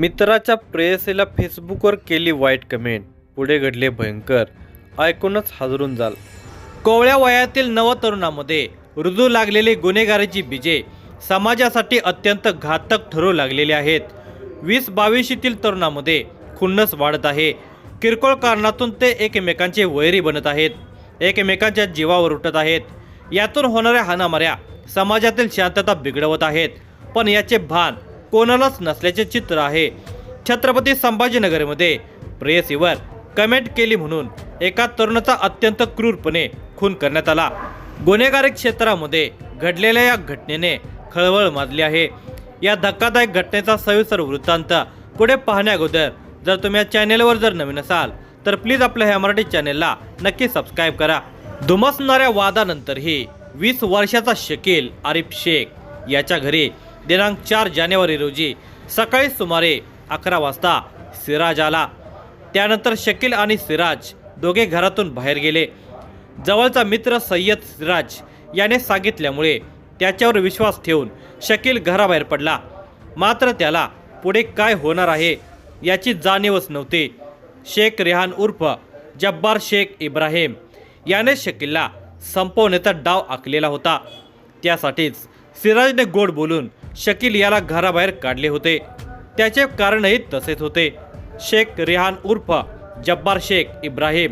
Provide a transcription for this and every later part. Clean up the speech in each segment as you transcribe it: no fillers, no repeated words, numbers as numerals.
मित्राच्या प्रेयसीला फेसबुकवर केली वाईट कमेंट, पुढे घडले भयंकर. ऐकूनच हादरून जाल. कोवळ्या वयातील नवतरुणामध्ये रुजू लागलेली गुन्हेगारीची बीजे समाजासाठी अत्यंत घातक ठरू लागलेली आहेत. 20-22तील तरुणामध्ये खुन्नस वाढत आहे. किरकोळ कारणातून ते एकमेकांचे वैरी बनत आहेत, एकमेकांच्या जीवावर उठत आहेत. यातून होणाऱ्या हाणामाऱ्या समाजातील शांतता बिघडवत आहेत. पण याचे भान कोणालाच नसल्याचे चित्र आहे. छत्रपती संभाजीनगरमध्ये प्रेयसीवर कमेंट केली म्हणून एका तरुणाचा अत्यंत क्रूरपणे खून करण्यात आला. गुन्हेगारी क्षेत्रामध्ये घडलेल्या या घटनेने खळबळ माजली आहे. या धक्कादायक घटनेचा सविस्तर वृत्तांत पुढे पाहण्याअगोदर जर तुम्ही या चॅनेलवर जर नवीन असाल तर प्लीज आपल्या ह्या मराठी चॅनेलला नक्की सबस्क्राईब करा. धुमसणाऱ्या वादानंतरही 20 वर्षाचा शकील आरिफ शेख याच्या घरी दिनांक 4 जानेवारी रोजी सकाळी सुमारे 11 वाजता सिराज आला. त्यानंतर शकील आणि सिराज दोघे घरातून बाहेर गेले. जवळचा मित्र सय्यद सिराज याने सांगितल्यामुळे त्याच्यावर विश्वास ठेवून शकील घराबाहेर पडला. मात्र त्याला पुढे काय होणार आहे याची जाणीवच नव्हती. शेख रेहान उर्फ जब्बार शेख इब्राहिम याने शकीलला संपवण्याचा डाव आखलेला होता. त्यासाठीच सिराजने गोड बोलून शकील याला घराबाहेर काढले होते. त्याचे कारणही तसेच होते. शेख रेहान उर्फ जब्बार शेख इब्राहिम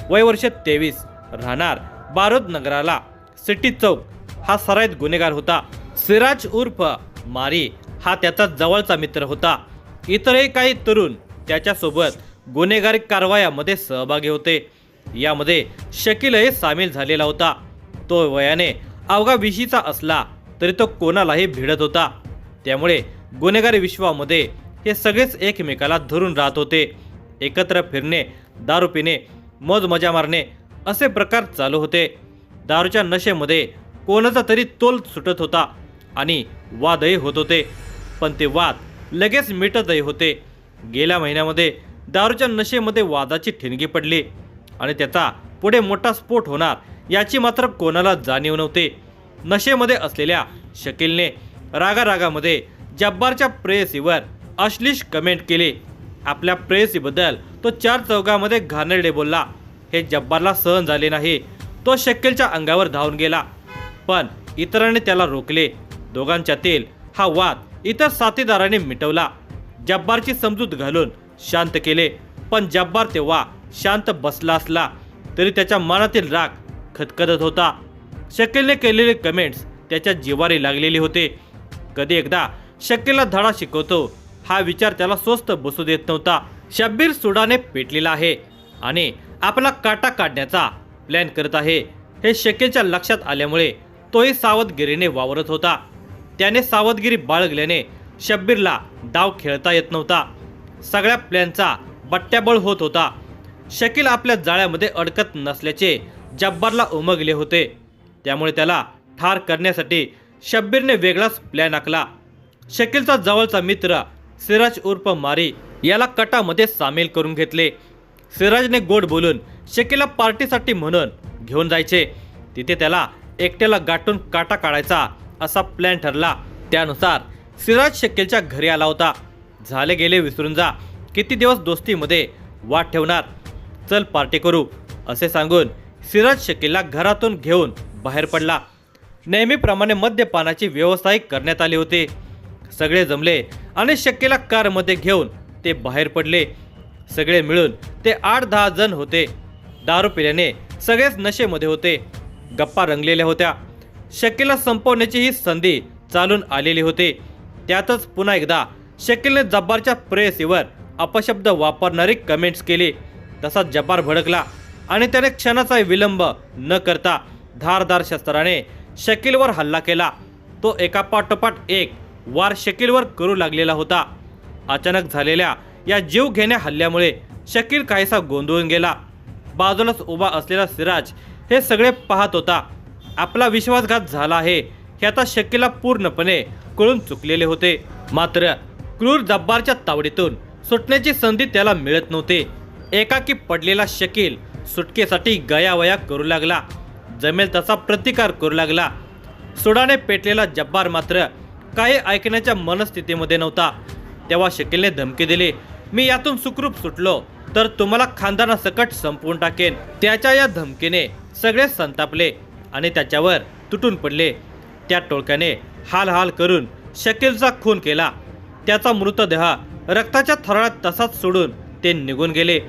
वय वर्ष 23, राहणार बारूद नगराला सिटी चौक हा सराईत गुन्हेगार होता. सिराज उर्फ मारी हा त्याचा जवळचा मित्र होता. इतरही काही तरुण त्याच्यासोबत गुन्हेगारी कारवायामध्ये सहभागी होते. यामध्ये शकीलही सामील झालेला होता. तो वयाने अवघा 20चा असला तरी तो कोणालाही भिडत होता. त्यामुळे गुन्हेगारी विश्वामध्ये हे सगळेच एकमेकाला धरून राहत होते. एकत्र फिरणे, दारू पिणे, मौज मजा मारणे असे प्रकार चालू होते. दारूच्या नशेमध्ये कोणाचा तरी तोल सुटत होता आणि वादही होत होते. पण ते वाद लगेच मिटतही होते. गेल्या महिन्यामध्ये दारूच्या नशेमध्ये वादाची ठिणगी पडली आणि त्याचा पुढे मोठा स्फोट होणार याची मात्र कोणाला जाणीव नव्हती. नशेमध्ये असलेल्या शकीलने रागारागामध्ये जब्बारच्या प्रेयसीवर अश्लील कमेंट केली. आपल्या प्रेयसीबद्दल तो 4 चौघामध्ये घाणेरडे बोलला. हे जब्बारला सहन झाले नाही. तो शकीलच्या अंगावर धावून गेला, पण इतरांनी त्याला रोखले. दोघांच्यातील हा वाद इतर साथीदारांनी मिटवला. जब्बारची समजूत घालून शांत केले. पण जब्बार तेव्हा शांत बसला असला तरी त्याच्या मनातील राग खदखदत होता. शकीलने केलेले कमेंट्स त्याच्या जिवारी लागलेले होते. कधी एकदा शकीलला धडा शिकवतो हा विचार त्याला स्वस्थ बसू देत नव्हता. शब्बीर सुडाने पेटलेला आहे आणि आपला काटा काढण्याचा प्लॅन करत आहे हे शकीलच्या लक्षात आल्यामुळे तोही सावधगिरीने वावरत होता. त्याने सावधगिरी बाळगल्याने शब्बीरला डाव खेळता येत नव्हता. सगळ्या प्लॅनचा बट्ट्याबळ होत होता. शकील आपल्या जाळ्यामध्ये अडकत नसल्याचे जब्बारला उमगले होते. त्यामुळे त्याला ठार करण्यासाठी शब्बीरने वेगळाच प्लॅन आखला. शकीलचा जवळचा मित्र सिराज उर्फ मारी याला कटामध्ये सामील करून घेतले. सिराजने गोड बोलून शकीलला पार्टीसाठी म्हणून घेऊन जायचे. तिथे त्याला एकट्याला गाठून काटा काढायचा असा प्लॅन ठरला. त्यानुसार सिराज शकीलच्या घरी आला होता. झाले गेले विसरून जा, किती दिवस दोस्तीमध्ये वाद ठेवणार, चल पार्टी करू असे सांगून सिराज शकीलला घरातून घेऊन बाहेर पडला. नेहमीप्रमाणे मद्यपानाची व्यवस्थाही करण्यात आली होती. सगळे जमले आणि शकीलला कारमध्ये घेऊन ते बाहेर पडले. सगळे मिळून ते 8-10 जण होते. दारू पिल्याने सगळेच नशेमध्ये होते. गप्पा रंगलेल्या होत्या. शकीलला संपवण्याची ही संधी चालून आलेली होती. त्यातच पुन्हा एकदा शकीलने जब्बारच्या प्रेयसीवर अपशब्द वापरणारी कमेंट्स केली. तसा जब्बार भडकला आणि त्याने क्षणाचा विलंब न करता धारदार शस्त्राने शकीलवर हल्ला केला. तो एकापाठोपाठ एक वार शकीलवर करू लागलेला होता. अचानक झालेल्या या जीवघेण्या हल्ल्यामुळे शकील काहीसा गोंधळून गेला. बाजूलाच उभा असलेला सिराज हे सगळे पाहत होता. आपला विश्वासघात झाला आहे हे आता शकीलला पूर्णपणे कळून चुकलेले होते. मात्र क्रूर जब्बारच्या तावडीतून सुटण्याची संधी त्याला मिळत नव्हती. एकाकी पडलेला शकील सुटकेसाठी गयावया करू लागला. जमेल तसा प्रतिकार करू लागला. सुडाने पेटलेला जब्बार मात्र काही ऐकण्याच्या मनस्थितीमध्ये नव्हता. तेव्हा शकीलने धमकी दिली, मी यातून सुखरूप सुटलो तर तुम्हाला खानदानासकट संपवून टाकेन. त्याच्या या धमकीने सगळे संतापले आणि त्याच्यावर तुटून पडले. त्या टोळक्याने हाल करून शकीलचा खून केला. त्याचा मृतदेह रक्ताच्या थराळात तसाच सोडून ते निघून गेले.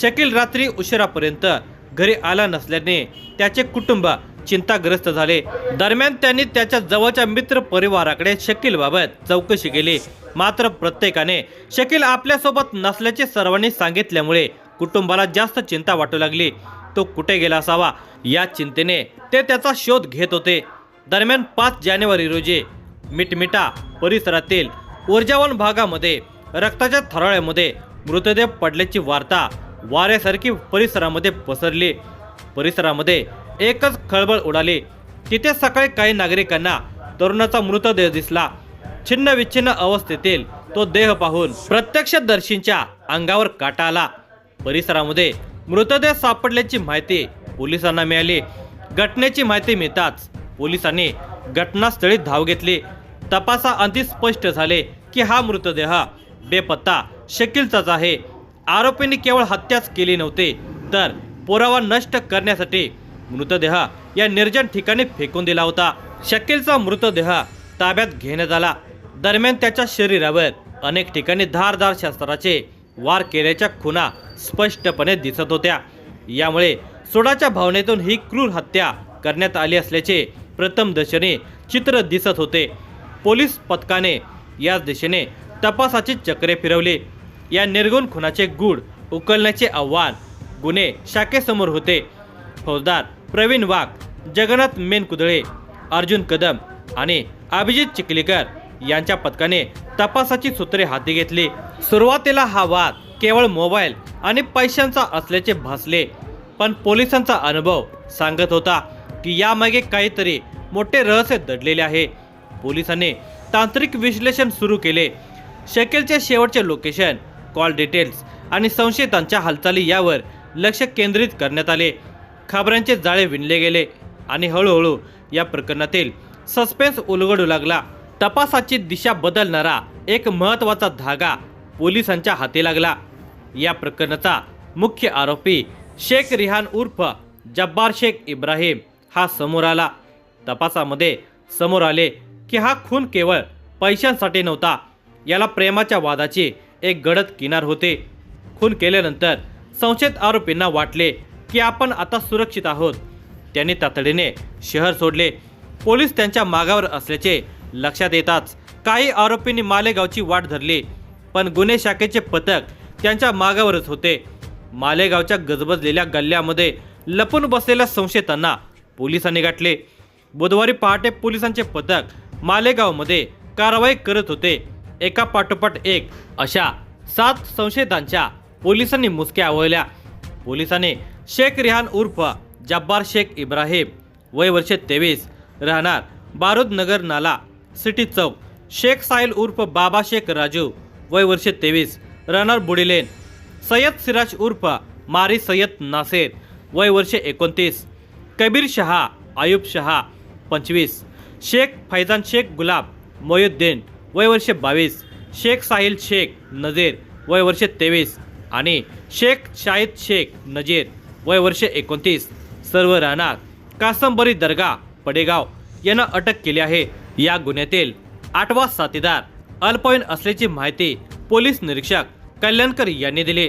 शकील रात्री उशिरापर्यंत घरी आला नसल्याने त्याचे कुटुंब चिंताग्रस्त झाले. दरम्यान त्यांनी त्याच्या जवळच्या मित्र परिवाराकडे शकीलबाबत चौकशी केली. मात्र प्रत्येकाने शकील आपल्यासोबत नसल्याचे सर्वांनी सांगितल्यामुळे कुटुंबाला जास्त चिंता वाटू लागली. तो कुठे गेला असावा या चिंतेने ते त्याचा शोध घेत होते. दरम्यान 5 जानेवारी रोजी मिटमिटा परिसरातील ऊर्जावन भागामध्ये रक्ताच्या थराळ्यामध्ये मृतदेह पडल्याची वार्ता वाऱ्यासारखी परिसरामध्ये पसरली. परिसरामध्ये एकच खळबळ उडाली. तिथे सकाळी काही नागरिकांना तरुणाचा मृतदेह दिसला. छिन्न विच्छिन्न अवस्थेतील तो देह पाहून प्रत्यक्षदर्शींच्या अंगावर काटा आला. परिसरामध्ये मृतदेह सापडल्याची माहिती पोलिसांना मिळाली. घटनेची माहिती मिळताच पोलिसांनी घटनास्थळी धाव घेतली. तपासाअंती स्पष्ट झाले की हा मृतदेह बेपत्ता शकीलचाच आहे. आरोपींनी केवळ हत्याच केली नव्हती तर पुरावा नष्ट करण्यासाठी मृतदेह या निर्जन ठिकाणी फेकून दिला होता. शकीलचा मृतदेह ताब्यात घेण्यात आला. दरम्यान त्याच्या शरीरावर अनेक ठिकाणी धारदार शस्त्राचे वार केल्याच्या खुणा स्पष्टपणे दिसत होत्या. यामुळे सोडाच्या भावनेतून ही क्रूर हत्या करण्यात आली असल्याचे प्रथमदर्शनी चित्र दिसत होते. पोलीस पथकाने याच दिशेने तपासाची चक्रे फिरवली. या निर्गुण खुनाचे गूढ उकलण्याचे आव्हान गुन्हे शाखेसमोर होते. फौजदार प्रवीण वाघ, जगन्नाथ मेनकुदळे, अर्जुन कदम आणि अभिजित चिखलीकर यांच्या पथकाने तपासाची सूत्रे हाती घेतली. सुरुवातीला हा वाद केवळ मोबाईल आणि पैशांचा असल्याचे भासले, पण पोलिसांचा अनुभव सांगत होता की यामागे काहीतरी मोठे रहस्य दडलेले आहे. पोलिसांनी तांत्रिक विश्लेषण सुरू केले. शकीलचे शेवटचे लोकेशन, कॉल डिटेल्स आणि संशयितांच्या हालचाली यावर लक्ष केंद्रित करण्यात आले. खबरांचे जाळे विणले गेले आणि हळूहळू या प्रकरणातील सस्पेन्स उलगडू लागला. तपासाची दिशा बदलणारा एक महत्त्वाचा धागा पोलिसांच्या हाती लागला. या प्रकरणाचा मुख्य आरोपी शेख रिहान उर्फ जब्बार शेख इब्राहिम हा समोर आला. तपासामध्ये समोर आले की हा खून केवळ पैशांसाठी नव्हता. याला प्रेमाच्या वादाची एक गडद किनार होते. खून केल्यानंतर संशयित आरोपींना वाटले की आपण आता सुरक्षित आहोत. त्यांनी तातडीने शहर सोडले. पोलीस त्यांच्या मागावर असल्याचे लक्षात येताच काही आरोपींनी मालेगावची वाट धरली, पण गुन्हे शाखेचे पथक त्यांच्या मागावरच होते. मालेगावच्या गजबजलेल्या गल्ल्यामध्ये लपून बसलेल्या संशयितांना पोलिसांनी गाठले. बुधवारी पहाटे पोलिसांचे पथक मालेगावमध्ये कारवाई करत होते. एका पाठोपाठ एक अशा 7 संशयितांच्या पोलिसांनी मुसक्या आवळल्या. पोलिसांनी शेख रिहान उर्फ जब्बार शेख इब्राहिम, वय वर्ष 23, राहणार बारूद नगर नाला सिटी चौक, शेख साहिल उर्फ बाबा शेख राजू, वय वर्ष 23, राहणार बुडीलेन, सय्यद सिराज उर्फ मारी सय्यद नासेर, वय वर्ष 29, कबीर शहा आयुब शहा 25, शेख फैजान शेख गुलाब मोयुद्दीन, वय वर्ष 22, शेख साहिल शेख नजीर, वय वर्ष 23 आणि शेख शाहिद शेख नजीर, वय वर्ष 29, सर्व राहणार कासमबरी दर्गा पडेगाव यांना अटक केली आहे. या गुन्ह्यातील 8वा साथीदार अल्पवयीन असल्याची माहिती पोलीस निरीक्षक कल्याणकर यांनी दिली.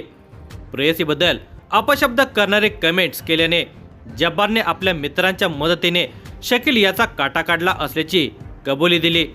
प्रेयसीबद्दल अपशब्द करणारे कमेंट्स केल्याने जब्बारने आपल्या मित्रांच्या मदतीने शकील याचा काटा काढला असल्याची कबुली दिली.